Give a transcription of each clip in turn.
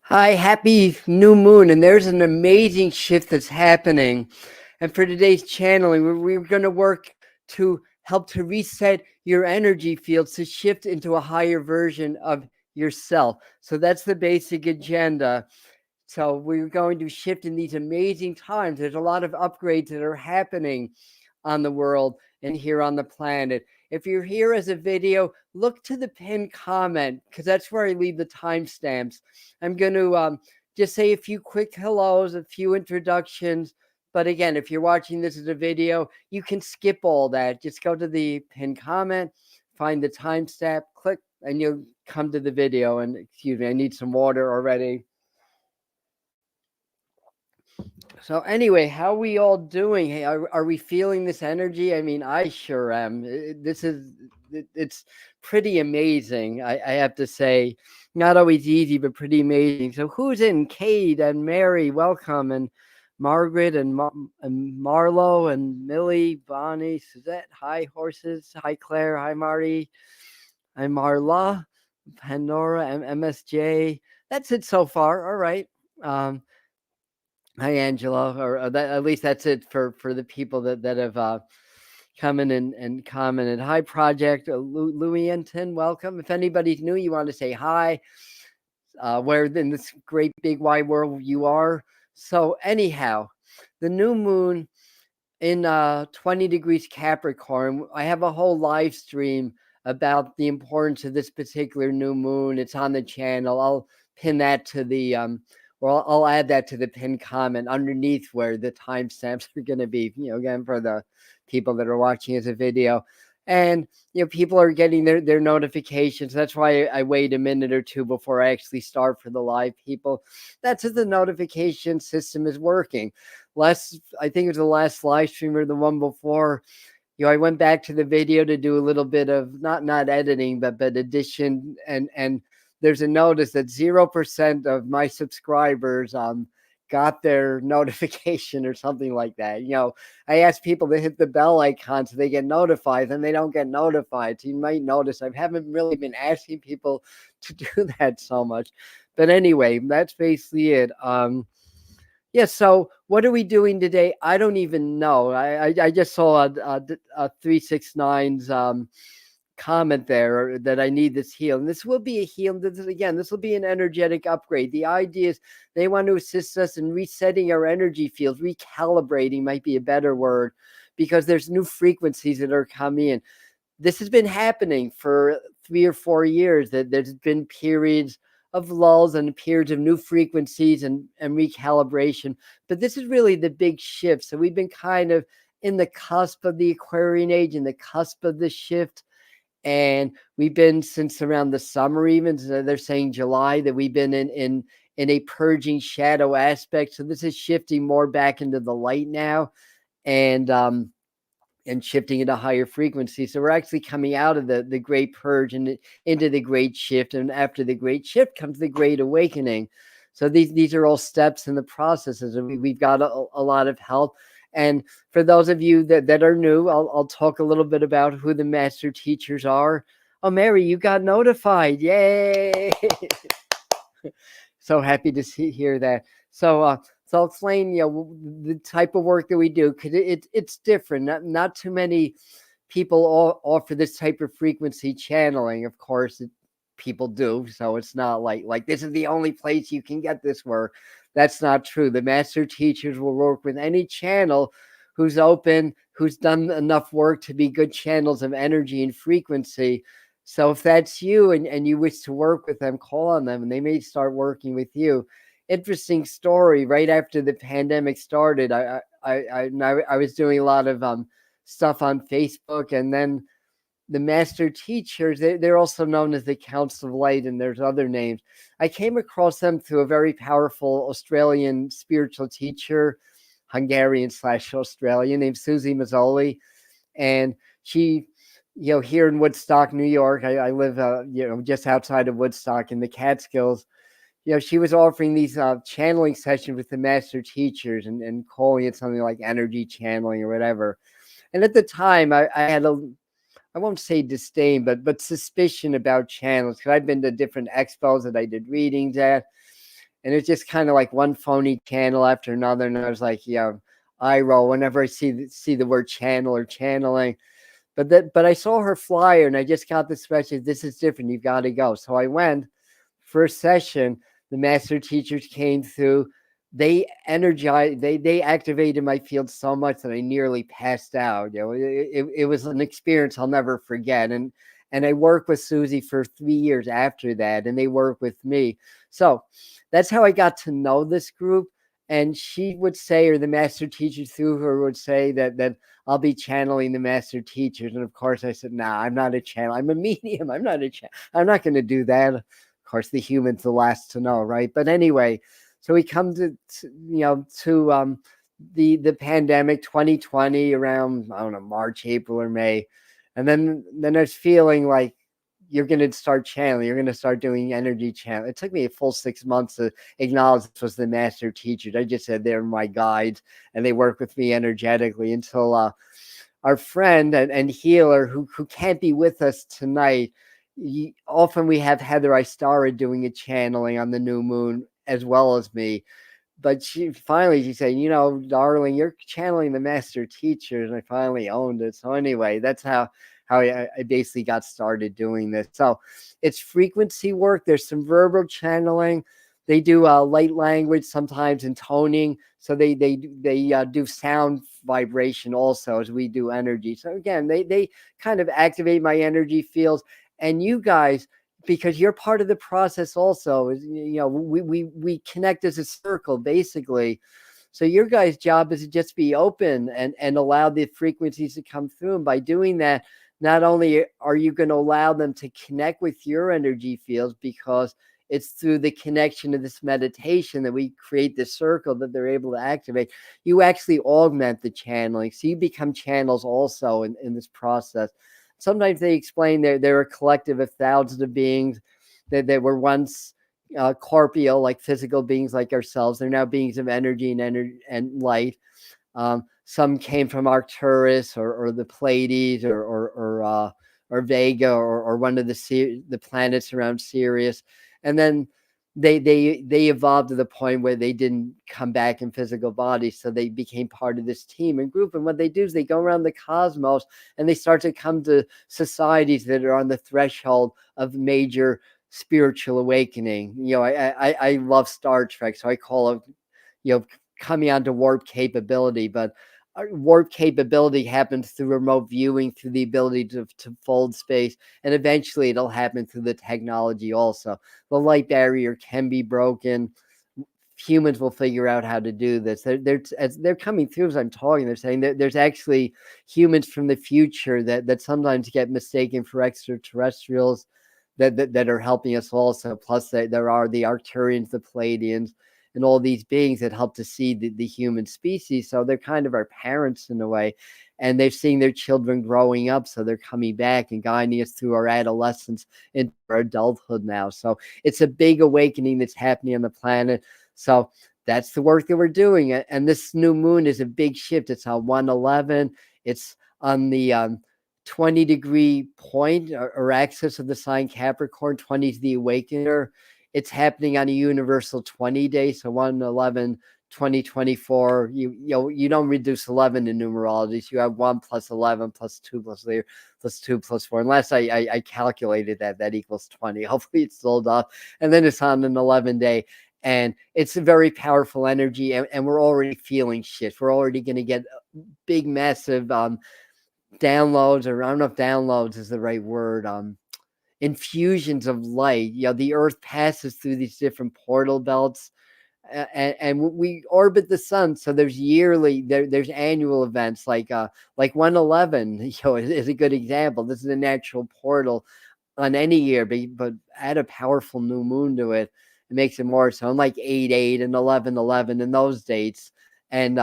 Hi, happy new moon. And there's an amazing shift that's happening. And for today's channeling, we're going to work to help to reset your energy fields to shift into a higher version of yourself. So that's the basic agenda. So we're going to shift in these amazing times. There's a lot of upgrades that are happening on the world and here on the planet. If you're here as a video, look to the pinned comment because that's where I leave the timestamps. I'm going to just say a few quick hellos, a few introductions. But again, if you're watching this as a video, you can skip all that. Just go to the pinned comment, find the timestamp, click, and you'll come to the video. And excuse me, I need some water already. So anyway, how are we all doing? Hey, are we feeling this energy? I mean, I sure am. It's pretty amazing. I have to say, not always easy, but pretty amazing. So who's in? Kate and Mary, welcome, and Margaret and Marlo and Millie, Bonnie, Suzette. Hi, horses. Hi, Claire. Hi, Marty. Hi, Marla, Pandora, MSJ. That's it so far. All right. Hi, Angela, or that, at least that's it for the people that have come in and commented. Hi, Project Louianton, welcome. If anybody's new, you want to say hi, where in this great big wide world you are. So anyhow, the new moon in 20 degrees Capricorn. I have a whole live stream about the importance of this particular new moon. It's on the channel. I'll pin that to the or I'll add that to the pinned comment underneath where the timestamps are going to be, again, for the people that are watching as a video. And, people are getting their notifications. That's why I wait a minute or two before I actually start for the live people. That's if the notification system is working. I think it was the last live stream or the one before, I went back to the video to do a little bit of not editing, but addition, and there's a notice that 0% of my subscribers got their notification or something like that. I ask people to hit the bell icon so they get notified, and they don't get notified. So you might notice I haven't really been asking people to do that so much. But anyway, that's basically it. Yeah, so what are we doing today? I don't even know. I just saw a 369's comment there that I need this heal. And this will be a heal. This will be an energetic upgrade. The idea is they want to assist us in resetting our energy fields. Recalibrating might be a better word, because there's new frequencies that are coming in. This has been happening for 3 or 4 years, that there's been periods of lulls and periods of new frequencies and recalibration. But this is really the big shift. So we've been kind of in the cusp of the Aquarian age, in the cusp of the shift. And we've been since around the summer, even so they're saying July, that we've been in a purging shadow aspect. So this is shifting more back into the light now, and shifting into higher frequency. So we're actually coming out of the great purge and into the great shift. And after the great shift comes the great awakening. So these are all steps in the processes. And we've got a lot of help. And for those of you that are new, I'll talk a little bit about who the master teachers are. Oh, Mary, you got notified. Yay. So happy to hear that. So I'll explain, the type of work that we do, because it's different. Not too many people offer this type of frequency channeling. Of course, people do. So it's not like this is the only place you can get this work. That's not true. The master teachers will work with any channel who's open, who's done enough work to be good channels of energy and frequency. So if that's you and you wish to work with them, call on them and they may start working with you. Interesting story. Right after the pandemic started, I was doing a lot of stuff on Facebook, and then the master teachers, they're also known as the Council of Light, and there's other names. I came across them through a very powerful Australian spiritual teacher, Hungarian/Australian, named Susie Mazzoli, and she, here in Woodstock, New York, I live, just outside of Woodstock in the Catskills. She was offering these channeling sessions with the master teachers and calling it something like energy channeling or whatever. And at the time, I had I won't say disdain, but suspicion about channels, because I've been to different expos that I did readings at. And it's just kind of like one phony channel after another. And I was like, I roll whenever I see the word channel or channeling. But I saw her flyer and I just got this message. This is different. You've got to go. So I went. First session, the master teachers came through. They energized, they activated my field so much that I nearly passed out. It was an experience I'll never forget. And I worked with Susie for 3 years after that, and they worked with me. So that's how I got to know this group. And she would say, or the master teacher through her would say that I'll be channeling the master teachers. And of course I said, nah, I'm not a channel. I'm a medium. I'm not a channel. I'm not going to do that. Of course, the human's the last to know, right? But anyway, so we come to the pandemic 2020 around, I don't know, March, April, or May. And then I was feeling like you're going to start channeling. You're going to start doing energy channel. It took me a full 6 months to acknowledge this was the master teachers. I just said they're my guides and they work with me energetically until our friend and healer who can't be with us tonight. Often we have Heather Istara doing a channeling on the new moon as well as me. But she said, darling, you're channeling the master teachers. And I finally owned it. So anyway, that's how I basically got started doing this. So it's frequency work. There's some verbal channeling. They do light language sometimes and toning. So they do sound vibration also as we do energy. So again, they kind of activate my energy fields. And you guys, because you're part of the process also, we connect as a circle basically. So your guys' job is to just be open and allow the frequencies to come through. And by doing that, not only are you going to allow them to connect with your energy fields, because it's through the connection of this meditation that we create this circle that they're able to activate. You actually augment the channeling. So you become channels also in this process. Sometimes they explain they're a collective of thousands of beings that were once corporeal, like physical beings like ourselves. They're now beings of energy and light. Some came from Arcturus or the Pleiades or Vega or one of the planets around Sirius, and then they evolved to the point where they didn't come back in physical bodies, so they became part of this team and group. And what they do is they go around the cosmos and they start to come to societies that are on the threshold of major spiritual awakening. I love Star Trek, so I call it coming onto warp capability. But warp capability happens through remote viewing, through the ability to fold space, and eventually it'll happen through the technology also. The light barrier can be broken. Humans will figure out how to do this. As they're coming through as I'm talking, they're saying that there's actually humans from the future that sometimes get mistaken for extraterrestrials that are helping us also. Plus, there are the Arcturians, the Pleiadians, and all these beings that help to see the human species. So they're kind of our parents in a way. And they're seeing their children growing up. So they're coming back and guiding us through our adolescence into our adulthood now. So it's a big awakening that's happening on the planet. So that's the work that we're doing. And this new moon is a big shift. It's on 111. It's on the 20-degree point or axis of the sign Capricorn. 20 is the awakener. It's happening on a universal 20 day. So 111, 2024. You don't reduce 11 in numerology. So you have 1 plus 11 plus 2 plus 3 plus 2 plus 4. Unless I calculated that equals 20. Hopefully it's sold off. And then it's on an 11 day. And it's a very powerful energy. And we're already feeling shit. We're already going to get big, massive downloads, or I don't know if downloads is the right word. Infusions of light. The Earth passes through these different portal belts, and we orbit the sun. So there's there's annual events like 111. Is a good example. This is a natural portal on any year, but add a powerful new moon to it. It makes it more so. Unlike 8/8 and 11/11 and those dates, and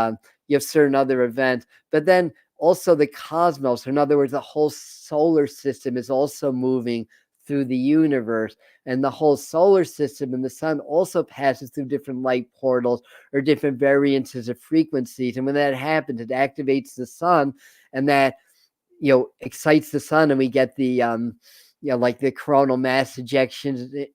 you have certain other events, but then also the cosmos. In other words, the whole solar system is also moving through the universe, and the whole solar system and the sun also passes through different light portals or different variances of frequencies. And when that happens, it activates the sun, and that excites the sun, and we get the like the coronal mass ejections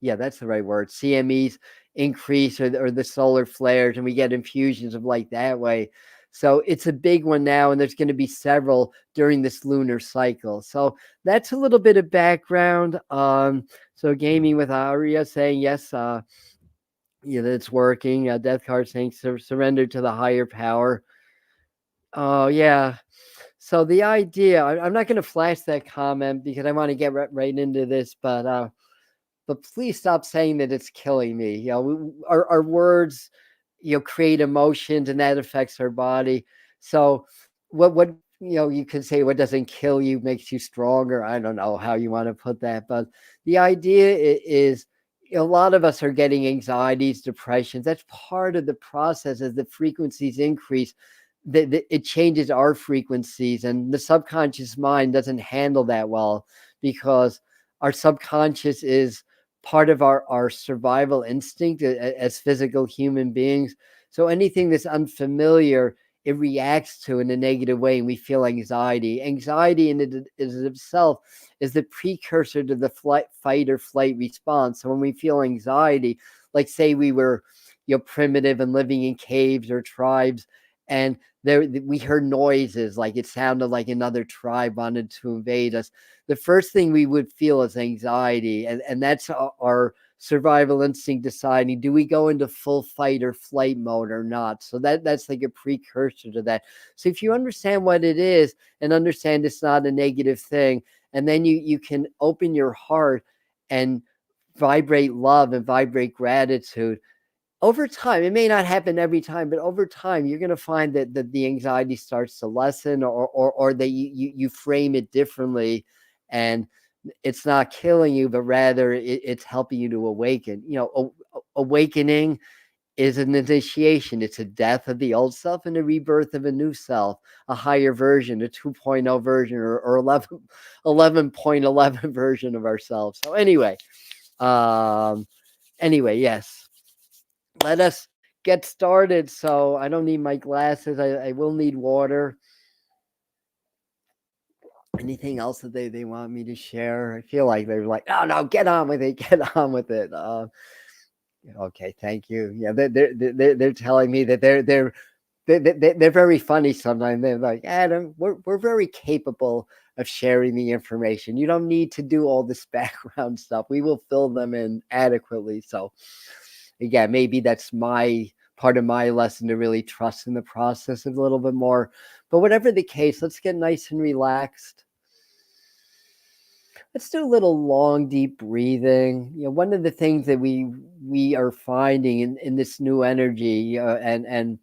Yeah, that's the right word. CMEs increase, or the solar flares, and we get infusions of light that way. So it's a big one now, and there's going to be several during this lunar cycle. So that's a little bit of background. So gaming with Aria saying yes, that it's working. Death card saying surrender to the higher power. Oh yeah. So the idea, I'm not going to flash that comment because I want to get right into this, but please stop saying that it's killing me. Our words, create emotions, and that affects our body. So what you could say, what doesn't kill you makes you stronger. I don't know how you want to put that, but the idea is, a lot of us are getting anxieties, depressions. That's part of the process. As the frequencies increase, it changes our frequencies, and the subconscious mind doesn't handle that well, because our subconscious is part of our survival instinct as physical human beings. So anything that's unfamiliar, it reacts to in a negative way, and we feel anxiety. Anxiety in it itself is the precursor to the fight or flight response. So when we feel anxiety, like say we were primitive and living in caves or tribes, and there we heard noises, like it sounded like another tribe wanted to invade us, the first thing we would feel is anxiety, and that's our survival instinct deciding, do we go into full fight or flight mode or not? So that's like a precursor to that. So if you understand what it is, and understand it's not a negative thing, and then you can open your heart and vibrate love and vibrate gratitude, over time, it may not happen every time, but over time, you're going to find that the anxiety starts to lessen, or that you frame it differently, and it's not killing you, but rather it's helping you to awaken. Awakening is an initiation. It's a death of the old self and a rebirth of a new self, a higher version, a 2.0 version, or 11.11 version of ourselves. So anyway, yes, let us get started. So I don't need my glasses. I will need water. Anything else that they want me to share? I feel like they're like, no, get on with it. Get on with it. Okay, thank you. Yeah, they're telling me that they're very funny sometimes. They're like, Adam, we're very capable of sharing the information. You don't need to do all this background stuff. We will fill them in adequately. So again, maybe that's my part of my lesson, to really trust in the process a little bit more. But whatever the case, let's get nice and relaxed. Let's do a little long, deep breathing. One of the things that we are finding in this new energy, and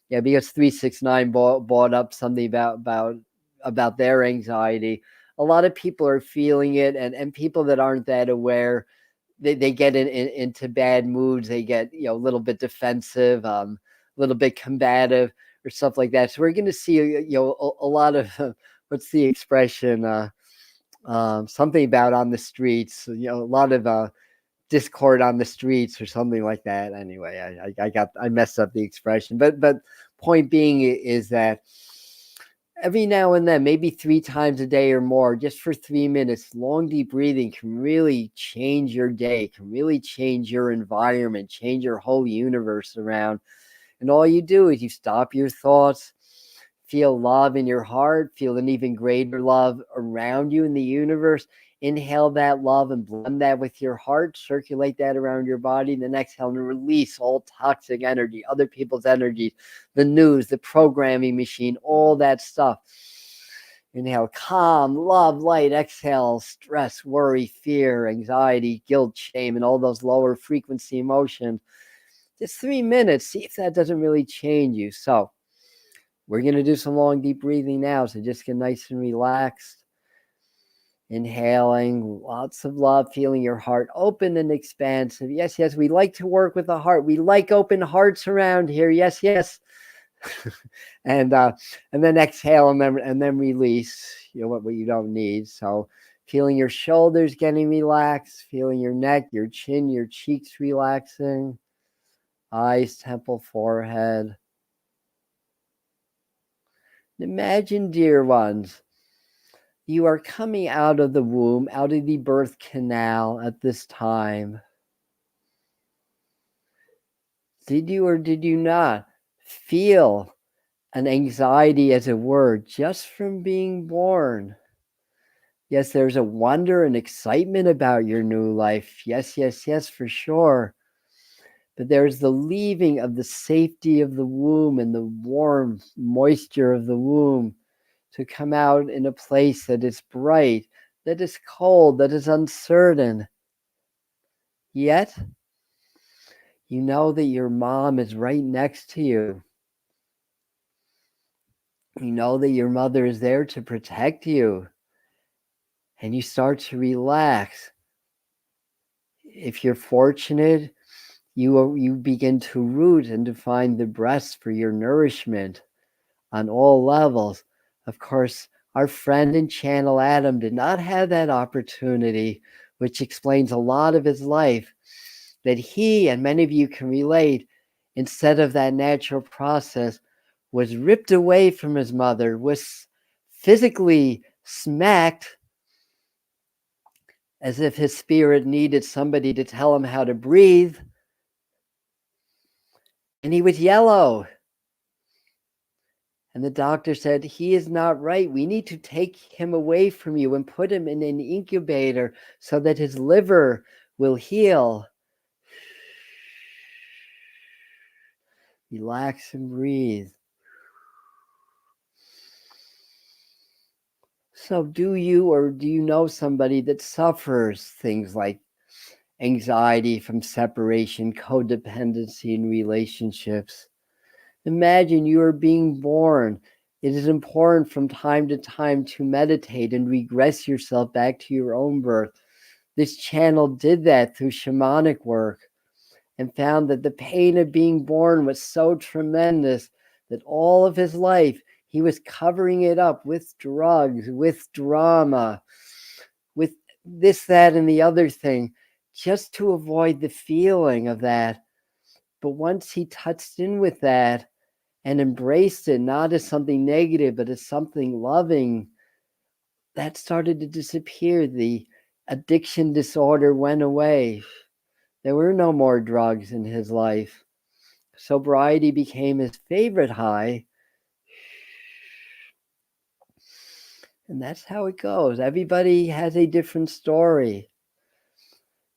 yeah, because 369 brought up something about their anxiety. A lot of people are feeling it, and people that aren't that aware, they get into bad moods. They get a little bit defensive, a little bit combative, or stuff like that. So we're going to see a lot of what's the expression? Something about on the streets. A lot of discord on the streets, or something like that. Anyway, I messed up the expression, but point being is that every now and then, maybe 3 times a day or more, just for 3 minutes, long deep breathing can really change your day, can really change your environment, change your whole universe around. And all you do is you stop your thoughts, feel love in your heart, feel an even greater love around you in the universe. Inhale that love and blend that with your heart, circulate that around your body. Then exhale and release all toxic energy, other people's energies, the news, the programming machine, all that stuff. Inhale, calm, love, light. Exhale, stress, worry, fear, anxiety, guilt, shame, and all those lower frequency emotions. Just 3 minutes. See if that doesn't really change you. So we're going to do some long, deep breathing now. So just get nice and relaxed. Inhaling, lots of love, feeling your heart open and expansive. Yes, we like to work with the heart. We like open hearts around here. Yes. and then exhale, and then release what you don't need. So feeling your shoulders getting relaxed, feeling your neck, your chin, your cheeks relaxing, eyes, temple, forehead. Imagine, dear ones, you are coming out of the womb, out of the birth canal at this time. Did you or did you not feel an anxiety, as it were, just from being born? Yes, there's a wonder and excitement about your new life. Yes, yes, yes, for sure. But there's the leaving of the safety of the womb and the warm moisture of the womb to come out in a place that is bright, that is cold, that is uncertain. Yet, you know that your mom is right next to you. You know that your mother is there to protect you. And you start to relax. If you're fortunate, you begin to root and to find the breast for your nourishment on all levels. Of course, our friend and channel Adam did not have that opportunity, which explains a lot of his life, that he and many of you can relate, instead of that natural process, was ripped away from his mother, was physically smacked as if his spirit needed somebody to tell him how to breathe. And he was yellow. And the doctor said, he is not right. We need to take him away from you and put him in an incubator so that his liver will heal. Relax and breathe. So do you or do you know somebody that suffers things like anxiety from separation, codependency in relationships? Imagine you are being born. It is important from time to time to meditate and regress yourself back to your own birth. This channel did that through shamanic work and found that the pain of being born was so tremendous that all of his life he was covering it up with drugs, with drama, with this, that, and the other thing, just to avoid the feeling of that. But once he touched in with that and embraced it, not as something negative, but as something loving, that started to disappear. The addiction disorder went away. There were no more drugs in his life. Sobriety became his favorite high. And that's how it goes. Everybody has a different story.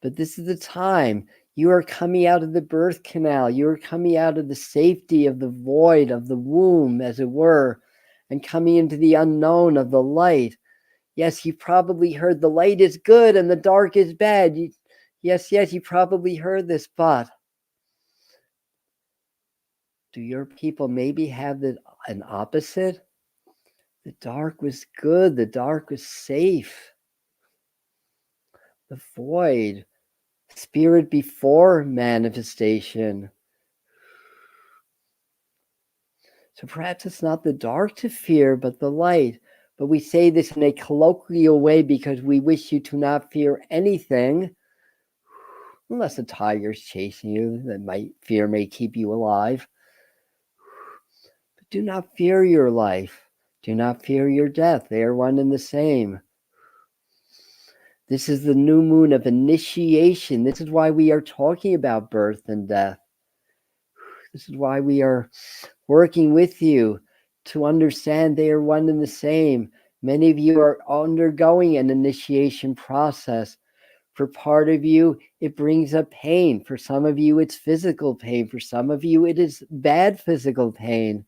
But this is the time. You are coming out of the birth canal. You are coming out of the safety of the void of the womb, as it were, and coming into the unknown of the light. Yes, you probably heard the light is good and the dark is bad. Yes, you probably heard this, but do your people maybe have an opposite? The dark was good. The dark was safe. The void, spirit before manifestation. So perhaps it's not the dark to fear, but the light. But we say this in a colloquial way because we wish you to not fear anything, unless a tiger's chasing you. That fear may keep you alive. But do not fear your life. Do not fear your death. They are one and the same. This is the new moon of initiation. This is why we are talking about birth and death. This is why we are working with you to understand they are one and the same. Many of you are undergoing an initiation process. For part of you, it brings up pain. For some of you, it's physical pain. For some of you, it is bad physical pain.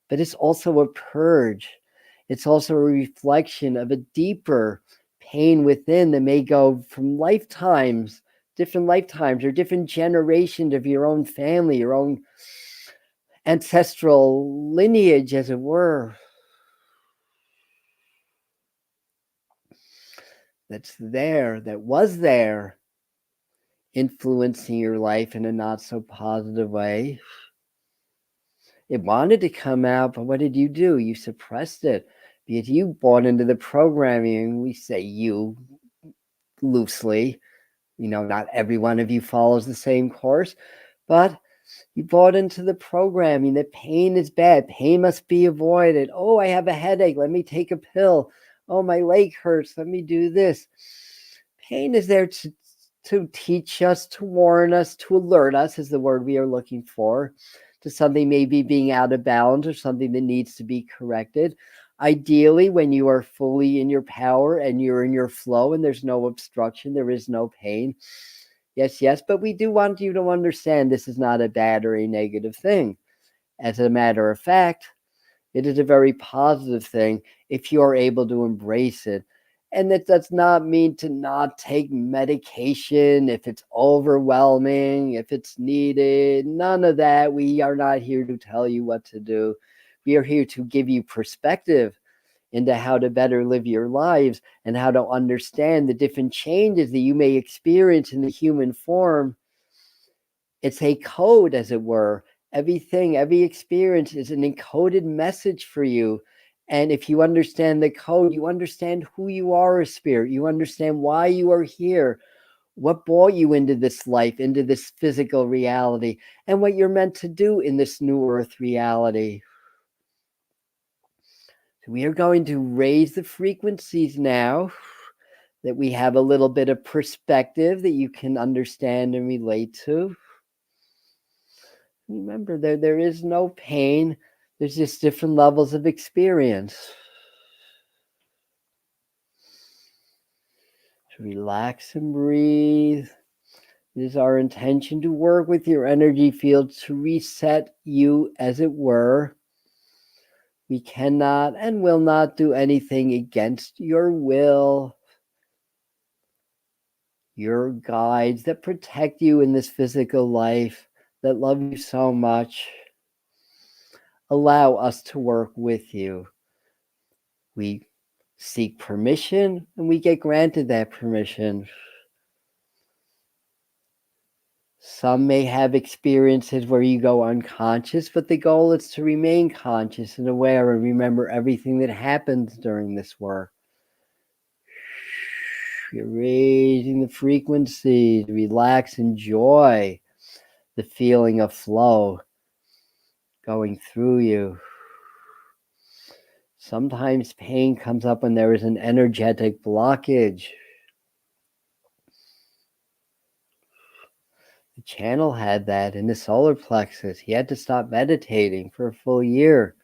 But it's also a purge. It's also a reflection of a deeper pain within that may go from different lifetimes, or different generations of your own family, your own ancestral lineage, as it were. That was there, influencing your life in a not so positive way. It wanted to come out, but what did you do? You suppressed it because you bought into the programming. We say you loosely, not every one of you follows the same course, but you bought into the programming that pain is bad. Pain must be avoided. Oh, I have a headache. Let me take a pill. Oh, my leg hurts. Let me do this. Pain is there to to teach us, to warn us, to alert us is the word we are looking for, to something maybe being out of balance or something that needs to be corrected. Ideally, when you are fully in your power and you're in your flow and there's no obstruction, there is no pain. Yes, but we do want you to understand this is not a bad or a negative thing. As a matter of fact, it is a very positive thing if you are able to embrace it. And that does not mean to not take medication if it's overwhelming, if it's needed. None of that. We are not here to tell you what to do. We are here to give you perspective into how to better live your lives and how to understand the different changes that you may experience in the human form. It's a code, as it were. Everything, every experience is an encoded message for you. And if you understand the code, you understand who you are as spirit. You understand why you are here, what brought you into this life, into this physical reality, and what you're meant to do in this new earth reality. So we are going to raise the frequencies now that we have a little bit of perspective that you can understand and relate to. Remember, there is no pain. There's just different levels of experience. So relax and breathe. It is our intention to work with your energy field to reset you, as it were. We cannot and will not do anything against your will. Your guides that protect you in this physical life, that love you so much, allow us to work with you. We seek permission and we get granted that permission. Some may have experiences where you go unconscious, but the goal is to remain conscious and aware and remember everything that happens during this work. You're raising the frequency, relax, enjoy the feeling of flow going through you. Sometimes pain comes up when there is an energetic blockage. The channel had that in the solar plexus. He had to stop meditating for a full year.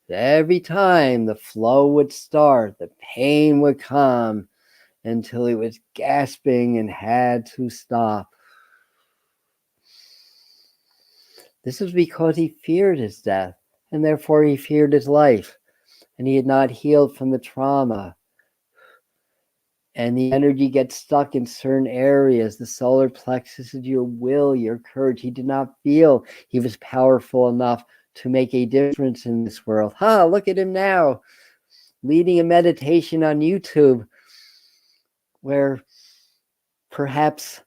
Every time the flow would start, the pain would come until he was gasping and had to stop. This was because he feared his death, and therefore he feared his life, and he had not healed from the trauma. And the energy gets stuck in certain areas. The solar plexus is your will, your courage. He did not feel he was powerful enough to make a difference in this world. Look at him now, leading a meditation on YouTube where perhaps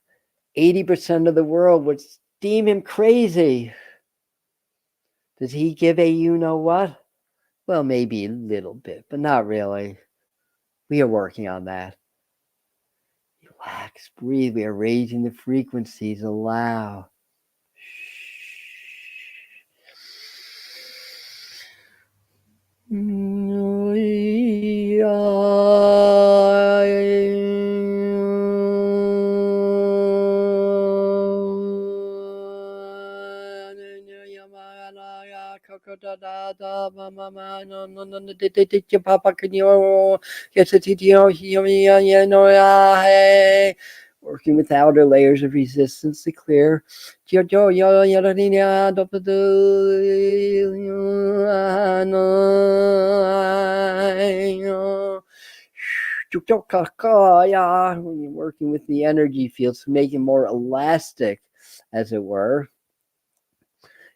80% of the world would deem him crazy. Does he give a you-know-what? Well, maybe a little bit, but not really. We are working on that. Relax, breathe. We are raising the frequencies. Allow. Working with outer layers of resistance to clear. When you're working with the energy fields to make it more elastic, as it were.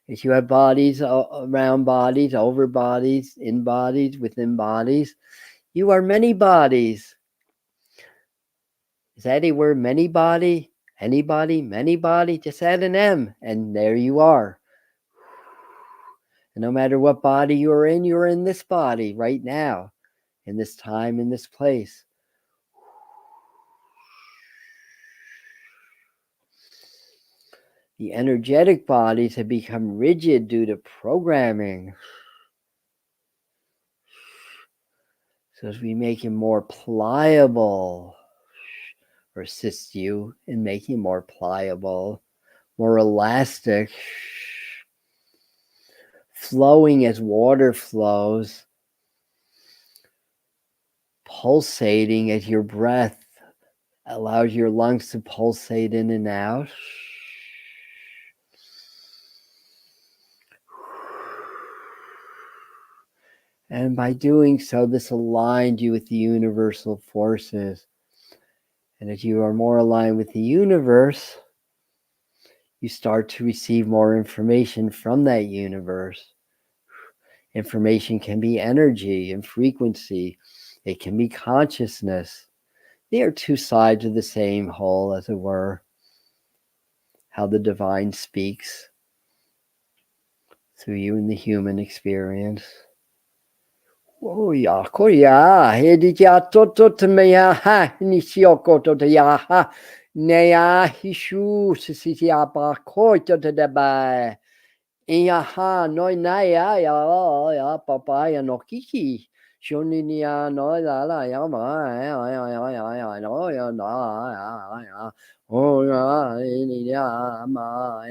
If you have bodies, around bodies, over bodies, in bodies, within bodies, you are many bodies. Is that a word, many body? Anybody, many body? Just add an M, and there you are. And no matter what body you're in this body right now, in this time, in this place. The energetic bodies have become rigid due to programming. So as we make it more pliable, or assists you in making more pliable, more elastic, flowing as water flows, pulsating as your breath allows your lungs to pulsate in and out. And by doing so, this aligned you with the universal forces. And as you are more aligned with the universe, you start to receive more information from that universe. Information can be energy and frequency. It can be consciousness. They are two sides of the same whole, as it were. How the divine speaks through you in the human experience. Oh ya, koya, hedija toto temeya ha, nishio to ya ha, neya hishu sisitia ba koito te deba. Iya ha, no naya ya papaya no kiki. Shoninia no la ya ma ya no ya na ya. Oh ya ma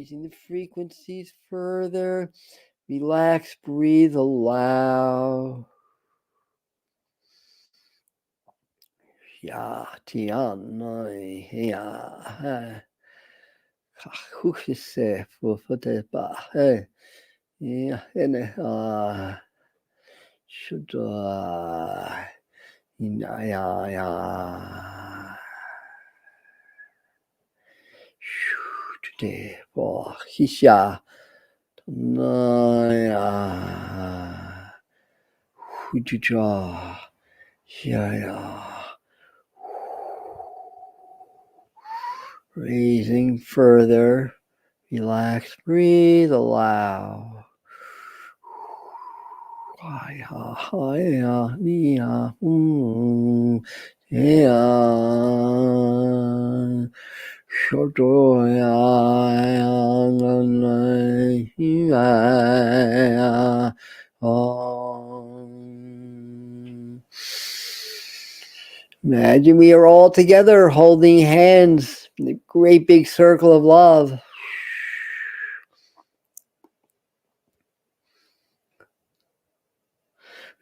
Raising the frequencies further. Relax, breathe, allow. Ya, tian, noi, ya. Huchise, fufote ba, hey. Ja, ene, should ya. Today, oh, hisha. Ya. Hujuja. Ya. Raising further. Relax, breathe, allow. Imagine we are all together holding hands in a great big circle of love.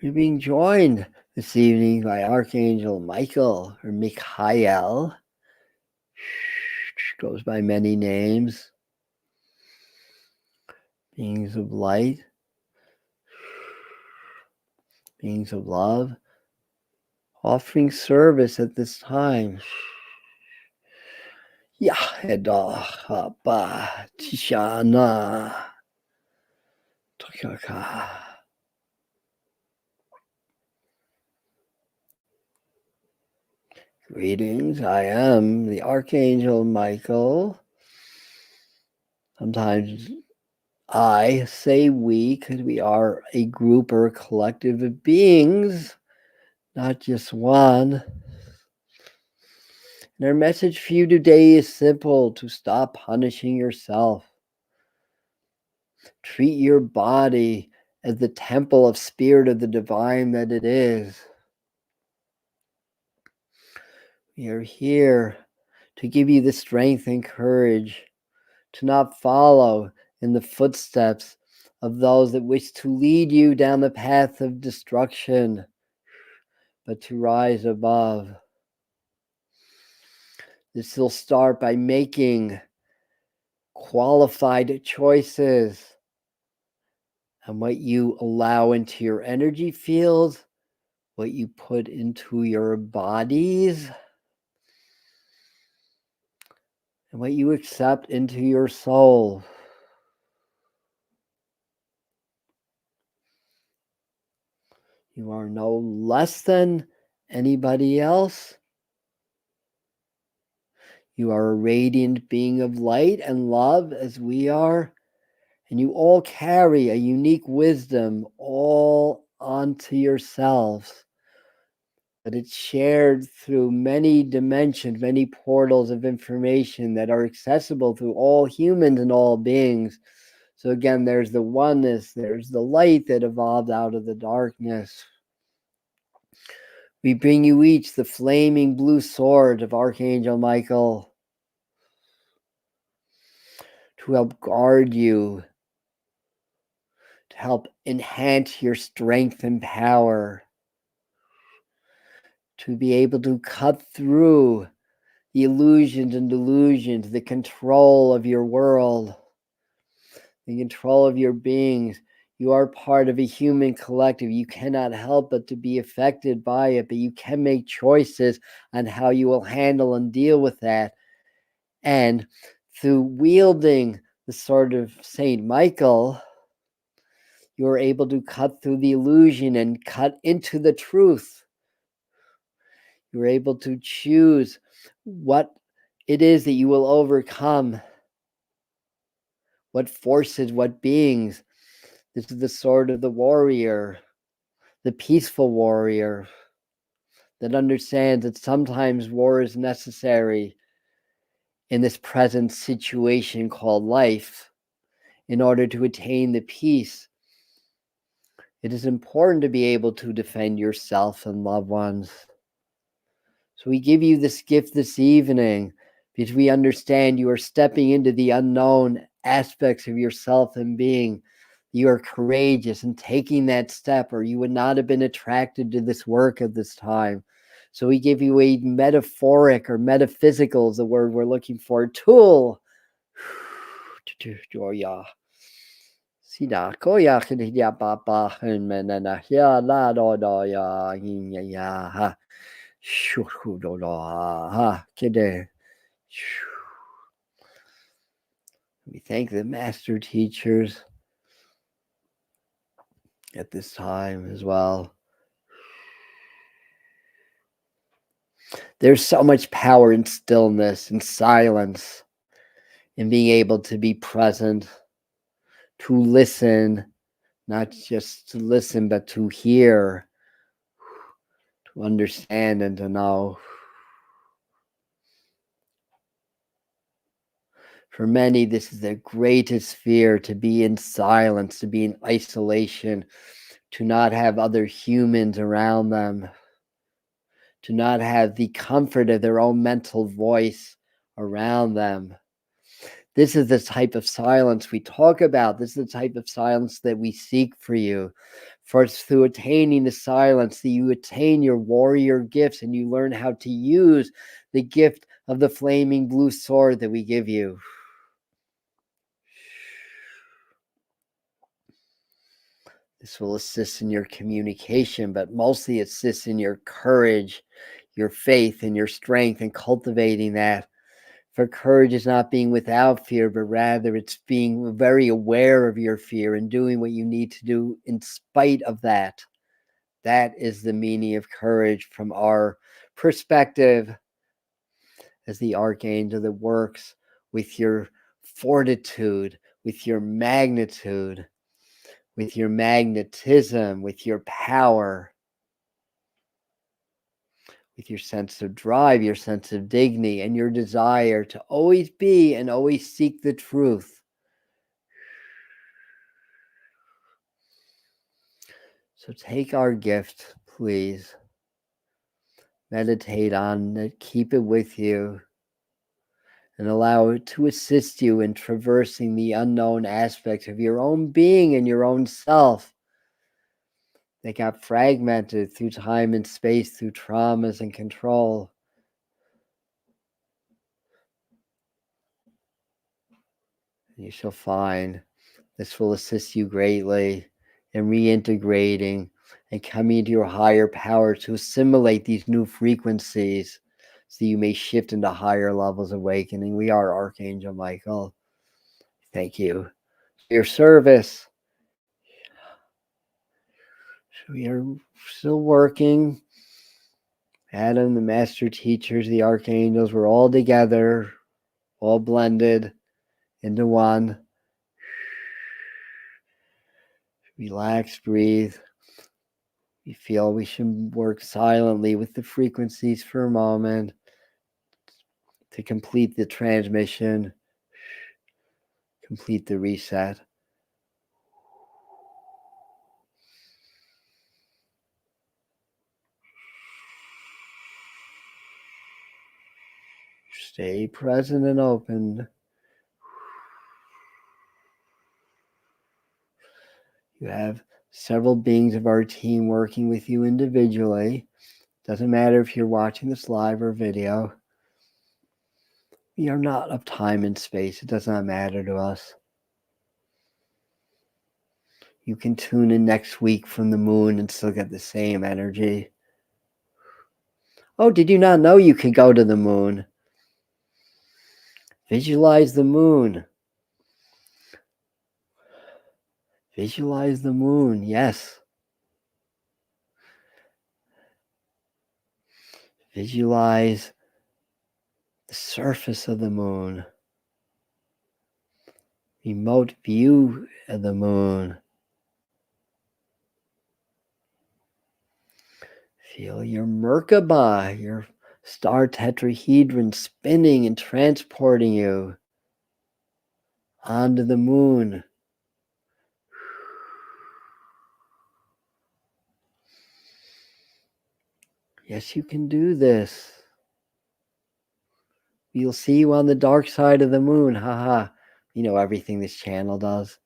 We're being joined this evening by Archangel Michael, or Michael, which goes by many names. Beings of light, beings of love, offering service at this time. Yaheda ba tishana tokaka. Greetings, I am the Archangel Michael. Sometimes I say we because we are a group or a collective of beings, not just one. And our message for you today is simple: to stop punishing yourself. Treat your body as the temple of spirit of the divine that it is. We are here to give you the strength and courage to not follow in the footsteps of those that wish to lead you down the path of destruction, but to rise above. This will start by making qualified choices on what you allow into your energy field, what you put into your bodies, and what you accept into your soul. You are no less than anybody else. You are a radiant being of light and love as we are. And you all carry a unique wisdom all onto yourselves. But it's shared through many dimensions, many portals of information that are accessible to all humans and all beings. So again, there's the oneness, there's the light that evolved out of the darkness. We bring you each the flaming blue sword of Archangel Michael to help guard you, to help enhance your strength and power, to be able to cut through the illusions and delusions, the control of your world, the control of your beings. You are part of a human collective. You cannot help but to be affected by it, but you can make choices on how you will handle and deal with that. And through wielding the sword of Saint Michael, you are able to cut through the illusion and cut into the truth. You're able to choose what it is that you will overcome, what forces, what beings. This is the sword of the warrior, the peaceful warrior that understands that sometimes war is necessary in this present situation called life in order to attain the peace. It is important to be able to defend yourself and loved ones. So we give you this gift this evening because we understand you are stepping into the unknown aspects of yourself and being. You are courageous in taking that step, or you would not have been attracted to this work at this time. So we give you a metaphoric or metaphysical is the word we're looking for, tool. Sida koya khidya papa menana ya la do do ya ya ha. We thank the master teachers at this time as well. There's so much power in stillness and silence, in being able to be present, to listen, not just to listen, but to hear, to understand and to know. For many, this is the greatest fear, to be in silence, to be in isolation, to not have other humans around them, to not have the comfort of their own mental voice around them. This is the type of silence we talk about. This is the type of silence that we seek for you. For it's through attaining the silence that you attain your warrior gifts and you learn how to use the gift of the flaming blue sword that we give you. This will assist in your communication, but mostly assists in your courage, your faith, and your strength, and cultivating that. For courage is not being without fear, but rather it's being very aware of your fear and doing what you need to do in spite of that. That is the meaning of courage from our perspective as the archangel that works with your fortitude, with your magnitude, with your magnetism, with your power, with your sense of drive, your sense of dignity, and your desire to always be and always seek the truth. So take our gift, please. Meditate on it, keep it with you and allow it to assist you in traversing the unknown aspects of your own being and your own self that got fragmented through time and space, through traumas and control. You shall find this will assist you greatly in reintegrating and coming into your higher power to assimilate these new frequencies so you may shift into higher levels of awakening. We are Archangel Michael. Thank you for your service. So we are still working. Adam, the master teachers, the archangels, we're all together, all blended into one. Relax, breathe. We feel we should work silently with the frequencies for a moment to complete the transmission, complete the reset. Stay present and open. You have several beings of our team working with you individually. Doesn't matter if you're watching this live or video. We are not of time and space. It does not matter to us. You can tune in next week from the moon and still get the same energy. Oh, did you not know you could go to the moon? Visualize the moon. Visualize the moon, yes. Visualize the surface of the moon. Remote view of the moon. Feel your Merkaba, your star tetrahedron spinning and transporting you onto the moon. Yes, you can do this. We'll see you on the dark side of the moon. Haha. You know everything this channel does.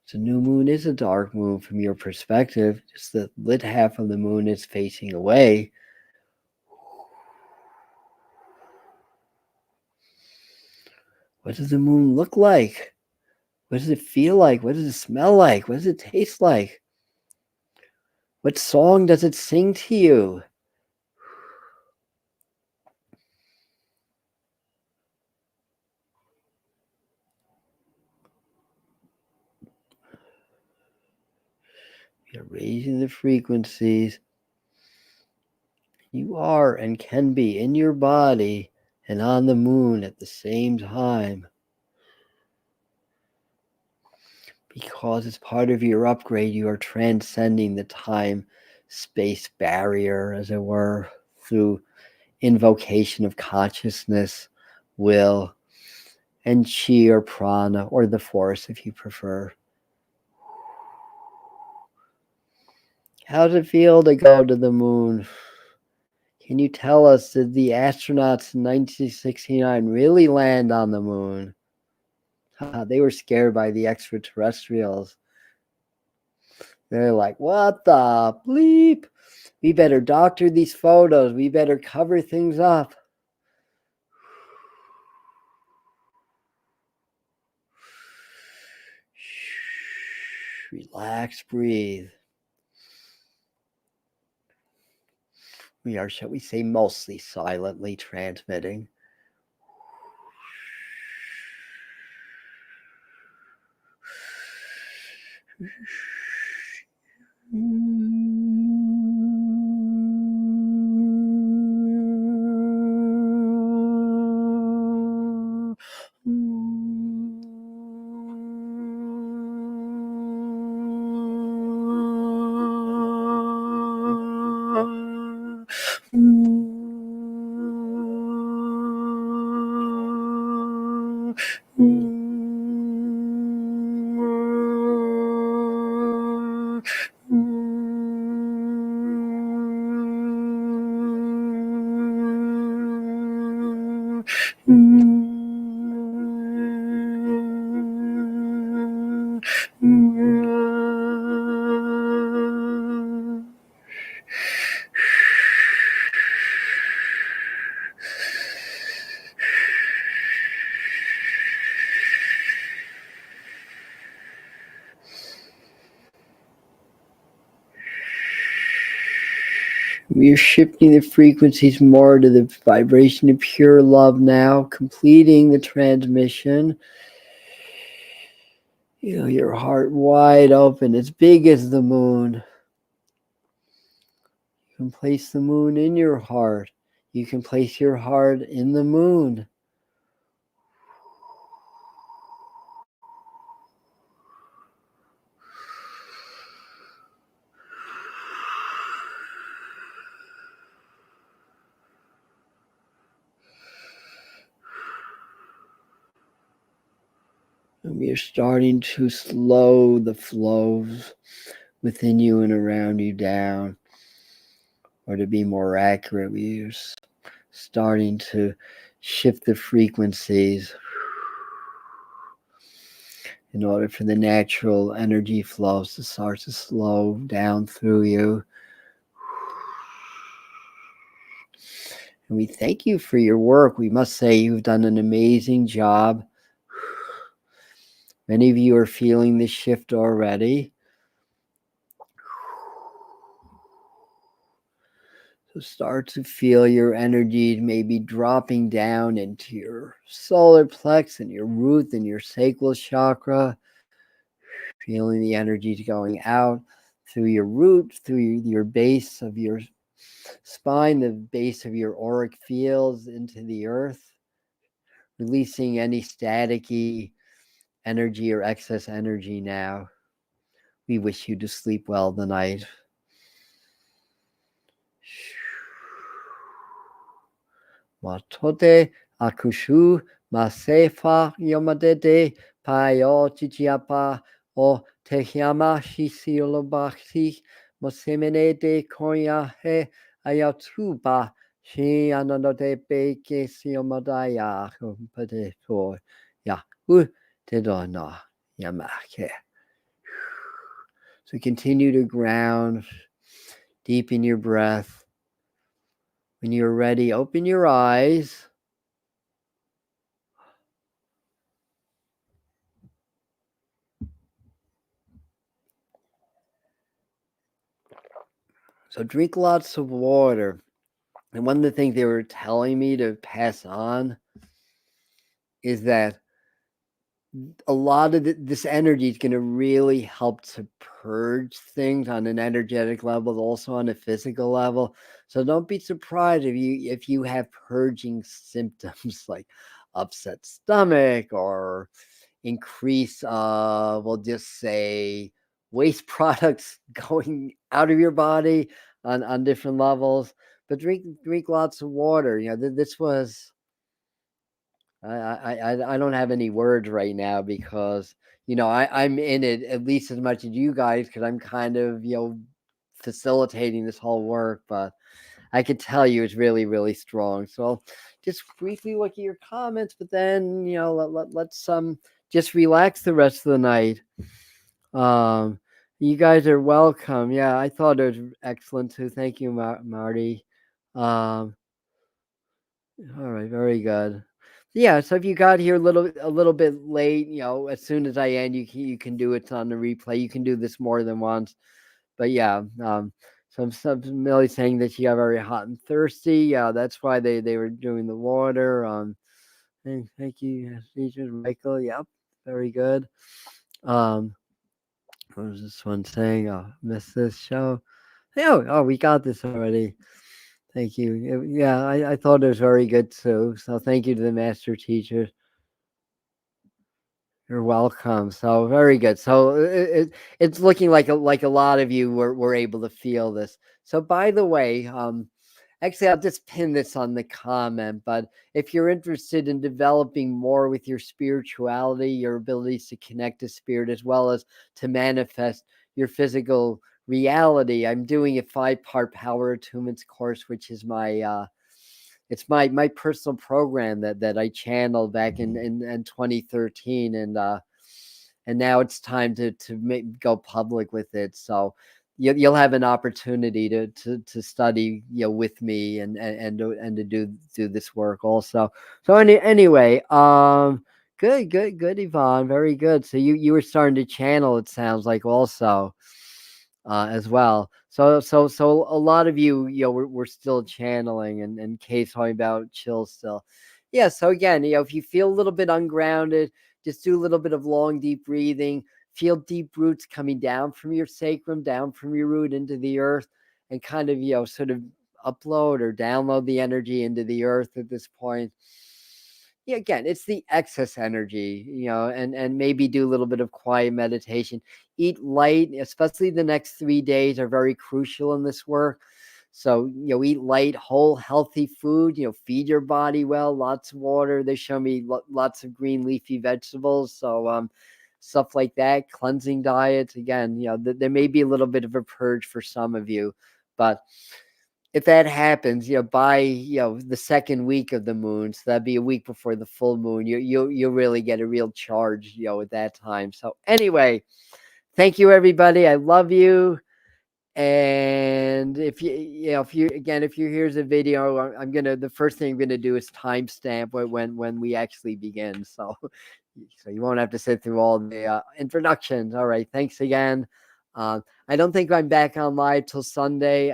So new moon is a dark moon from your perspective. Just the lit half of the moon is facing away. What does the moon look like? What does it feel like? What does it smell like? What does it taste like? What song does it sing to you? You're raising the frequencies. You are and can be in your body and on the moon at the same time. Because as part of your upgrade, you are transcending the time-space barrier, as it were, through invocation of consciousness, will, and chi or prana, or the force if you prefer. How does it feel to go to the moon? Can you tell us, did the astronauts in 1969 really land on the moon? They were scared by the extraterrestrials. They're like, what the bleep? We better doctor these photos. We better cover things up. Relax, breathe. We are, shall we say, mostly silently transmitting. We're shifting the frequencies more to the vibration of pure love now, completing the transmission. You know, your heart wide open, as big as the moon. You can place the moon in your heart. You can place your heart in the moon. And we are starting to slow the flows within you and around you down. Or to be more accurate, we are starting to shift the frequencies in order for the natural energy flows to start to slow down through you. And we thank you for your work. We must say you've done an amazing job. Many of you are feeling this shift already. So start to feel your energy maybe dropping down into your solar plex and your root and your sacral chakra. Feeling the energy going out through your root, through your base of your spine, the base of your auric fields into the earth. Releasing any staticky energy or excess energy now. We wish you to sleep well tonight. Matote akushu masefa yomadede payo chichiapa o tehiama shisiolobaki mosemene de koya he ayatuba shi anonote beke siomadaya padeto ya tedona yamake. So continue to ground, deepen your breath. When you're ready, open your eyes. So drink lots of water. And one of the things they were telling me to pass on is that a lot of this energy is going to really help to purge things on an energetic level, also on a physical level. So don't be surprised if you have purging symptoms like upset stomach or increase we'll just say waste products going out of your body on different levels. But drink lots of water. You know, this was I don't have any words right now because you know I'm in it at least as much as you guys because I'm kind of facilitating this whole work, but I could tell you it's really strong. So I'll just briefly look at your comments, but then let's just relax the rest of the night. You guys are welcome. Yeah, I thought it was excellent too. Thank you, Marty. All right, very good. Yeah, so if you got here a little bit late, as soon as I end, you can do it on the replay. You can do this more than once, but yeah. So Millie saying that she got very hot and thirsty. Yeah, that's why they were doing the water. Thank you, teacher Michael. Yep, very good. What was this one saying? Oh, missed this show. Oh, we got this already. Thank you. Yeah, I thought it was very good too. So thank you to the master teachers. You're welcome. So very good. So it's looking like a lot of you were able to feel this. So by the way, actually I'll just pin this on the comment, but if you're interested in developing more with your spirituality, your abilities to connect to spirit as well as to manifest your physical reality, I'm doing a 5-part power attunements course, which is my it's my personal program that I channeled back in 2013, and now it's time to go public with it. So you'll have an opportunity to study, with me, and to do this work also. So anyway, good, Yvonne, very good. So you were starting to channel, it sounds like, also, as well. So a lot of you, we're still channeling, and Kay's talking about chill still. Yeah. So again, if you feel a little bit ungrounded, just do a little bit of long, deep breathing. Feel deep roots coming down from your sacrum, down from your root into the earth, and kind of, sort of upload or download the energy into the earth at this point. Yeah, again, it's the excess energy, and maybe do a little bit of quiet meditation. Eat light, especially the next 3 days are very crucial in this work. So, eat light, whole, healthy food, feed your body well, lots of water. They show me lots of green leafy vegetables. So, stuff like that, cleansing diets. Again, there may be a little bit of a purge for some of you, but if that happens, by the second week of the moon, so that'd be a week before the full moon, you'll really get a real charge, at that time. So anyway, thank you, everybody. I love you. And if here's a video, the first thing I'm gonna do is timestamp when we actually begin. So you won't have to sit through all the introductions. All right, thanks again. I don't think I'm back on live till Sunday.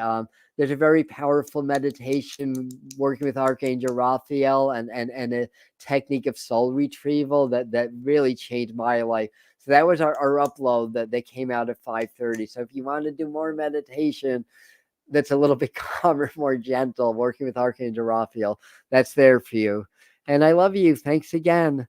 There's a very powerful meditation working with Archangel Raphael and a technique of soul retrieval that really changed my life. So that was our upload that came out at 5:30. So if you want to do more meditation that's a little bit calmer, more gentle, working with Archangel Raphael, that's there for you. And I love you. Thanks again.